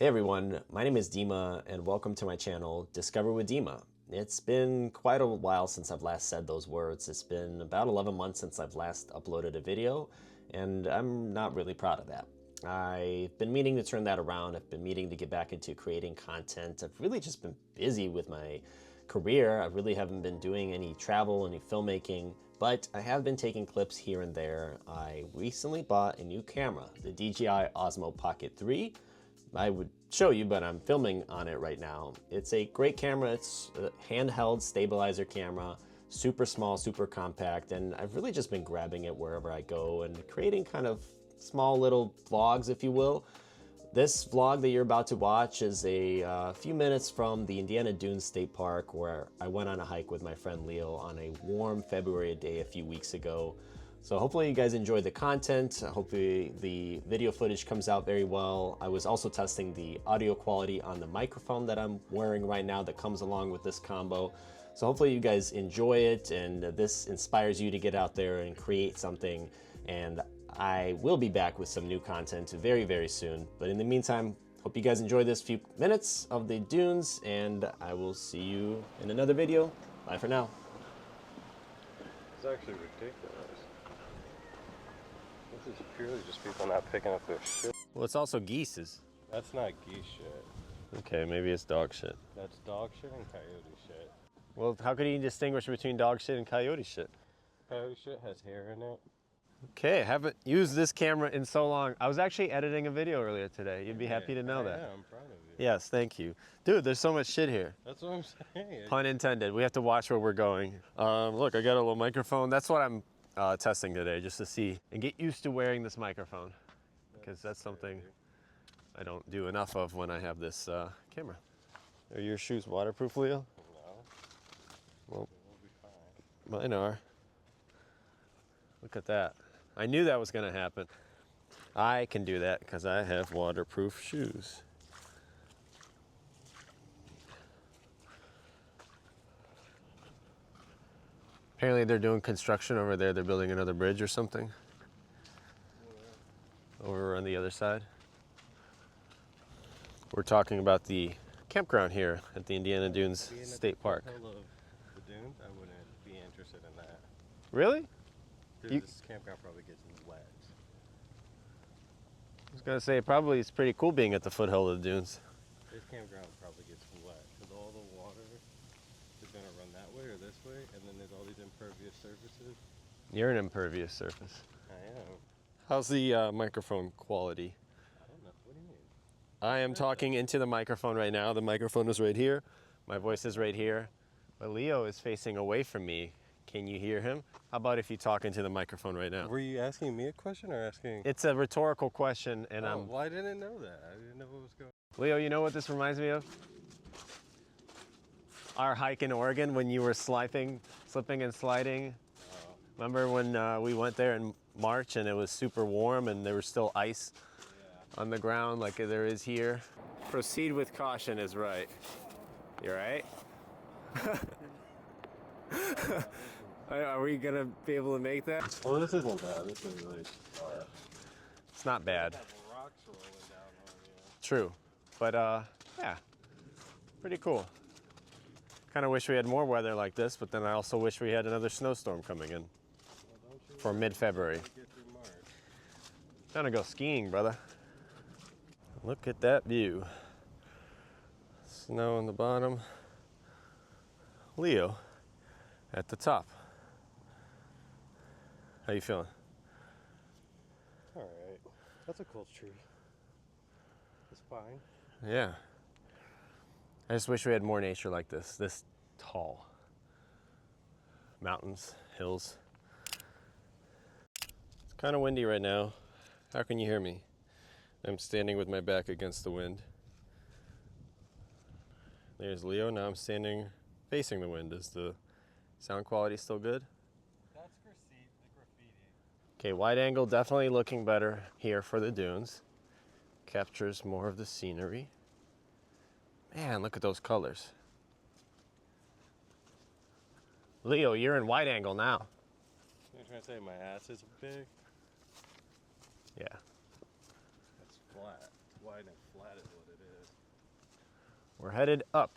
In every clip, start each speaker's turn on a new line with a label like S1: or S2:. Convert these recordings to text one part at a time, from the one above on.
S1: Hey everyone, my name is Dima and welcome to my channel, Discover with Dima. It's been quite a while since I've last said those words. It's been about 11 months since I've last uploaded a video, and I'm not really proud of that. I've been meaning to turn that around. I've been meaning to get back into creating content. I've really just been busy with my career. I really haven't been doing any travel, any filmmaking, but I have been taking clips here and there. I recently bought a new camera, the DJI Osmo Pocket 3. I would show you, but I'm filming on it right now. It's a great camera. It's a handheld stabilizer camera, super small, super compact, and I've really just been grabbing it wherever I go and creating kind of small little vlogs, if you will. This vlog that you're about to watch is a few minutes from the Indiana Dunes State Park, where I went on a hike with my friend Leo on a warm February day a few weeks ago. So hopefully you guys enjoyed the content. Hopefully the video footage comes out very well. I was also testing the audio quality on the microphone that I'm wearing right now that comes along with this combo. So hopefully you guys enjoy it and this inspires you to get out there and create something. And I will be back with some new content very, very soon. But in the meantime, hope you guys enjoy this few minutes of the dunes, and I will see you in another video. Bye for now.
S2: It's actually ridiculous. This is purely just people not picking up their shit.
S1: Well, it's also geese's.
S2: That's not geese shit.
S1: Okay, maybe it's dog shit.
S2: That's dog shit and coyote shit.
S1: Well, how could you distinguish between dog shit and coyote shit?
S2: Coyote shit has hair in it.
S1: Okay, I haven't used this camera in so long. I was actually editing a video earlier today. You'd be happy to know that.
S2: Yeah, I'm proud of you.
S1: Yes, thank you. Dude, there's so much shit here.
S2: That's what I'm saying.
S1: Pun intended. We have to watch where we're going. Look, I got a little microphone. That's what I'm testing today, just to see and get used to wearing this microphone, because that's something I don't do enough of when I have this camera. Are your shoes waterproof, Leo?
S2: No.
S1: Well,
S2: We'll be fine.
S1: mine are. Look at that. I knew that was going to happen. I can do that because I have waterproof shoes. Apparently they're doing construction over there. They're building another bridge or something. Over on the other side. We're talking about the campground here at the Indiana Dunes State Park.
S2: Of the dunes, I wouldn't be interested in that.
S1: Really?
S2: Because this campground probably gets wet.
S1: I was gonna say, probably it's pretty cool being at the foothill of the dunes.
S2: This campground probably gets wet because all the water is going to run that way or this way, and then there's all these impervious surfaces.
S1: You're an impervious surface.
S2: I am.
S1: How's the microphone quality?
S2: I don't know. What do you mean?
S1: I am talking into the microphone right now. The microphone is right here. My voice is right here. But Leo is facing away from me. Can you hear him? How about if you talk into the microphone right now?
S2: Were you asking me a question or asking?
S1: It's a rhetorical question, and
S2: Well, I didn't know that. I didn't know what was going on.
S1: Leo, you know what this reminds me of? Our hike in Oregon when you were slipping and sliding. Remember when we went there in March and it was super warm and there was still ice on the ground like there is here? Proceed with caution is right. You right? Are we gonna be able to make that?
S2: Well, this isn't bad. This is really far.
S1: It's not bad.
S2: Rocks rolling down on you.
S1: True. But yeah, pretty cool. Kind of wish we had more weather like this, but then I also wish we had another snowstorm coming in for mid-February. Gonna go skiing, brother. Look at that view. Snow on the bottom. Leo at the top. How you feeling?
S2: All right. That's a cool tree. It's fine.
S1: Yeah. I just wish we had more nature like this tall. Mountains, hills. It's kind of windy right now. How can you hear me? I'm standing with my back against the wind. There's Leo. Now I'm standing facing the wind. Is the sound quality still good?
S2: That's the graffiti.
S1: Okay, wide angle definitely looking better here for the dunes. Captures more of the scenery. Man, look at those colors. Leo, you're in wide angle now.
S2: You're trying to say my ass is big?
S1: Yeah.
S2: It's flat. It's wide and flat is what it is.
S1: We're headed up.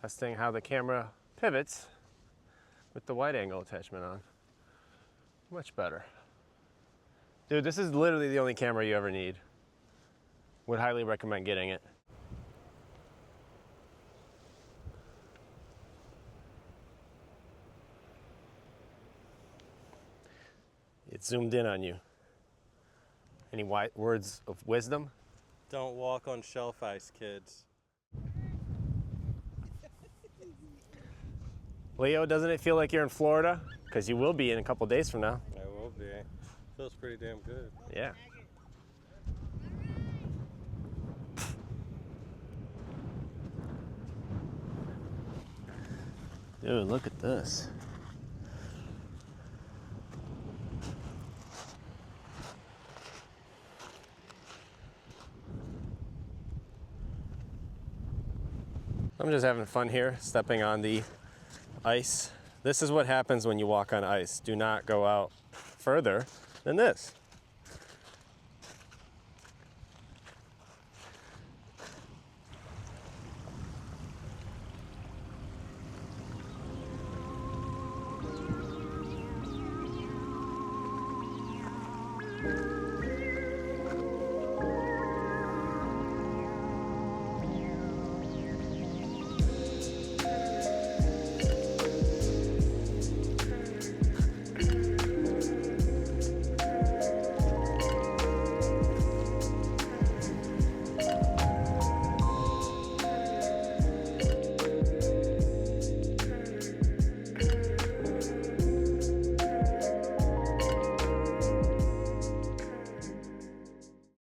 S1: Testing how the camera pivots with the wide angle attachment on. Much better. Dude, this is literally the only camera you ever need. Would highly recommend getting it. It zoomed in on you. Any words of wisdom?
S2: Don't walk on shelf ice, kids.
S1: Leo, doesn't it feel like you're in Florida? Because you will be in a couple days from now.
S2: I will be. Feels pretty damn good.
S1: Yeah. Dude, look at this. I'm just having fun here, stepping on the ice. This is what happens when you walk on ice. Do not go out further than this.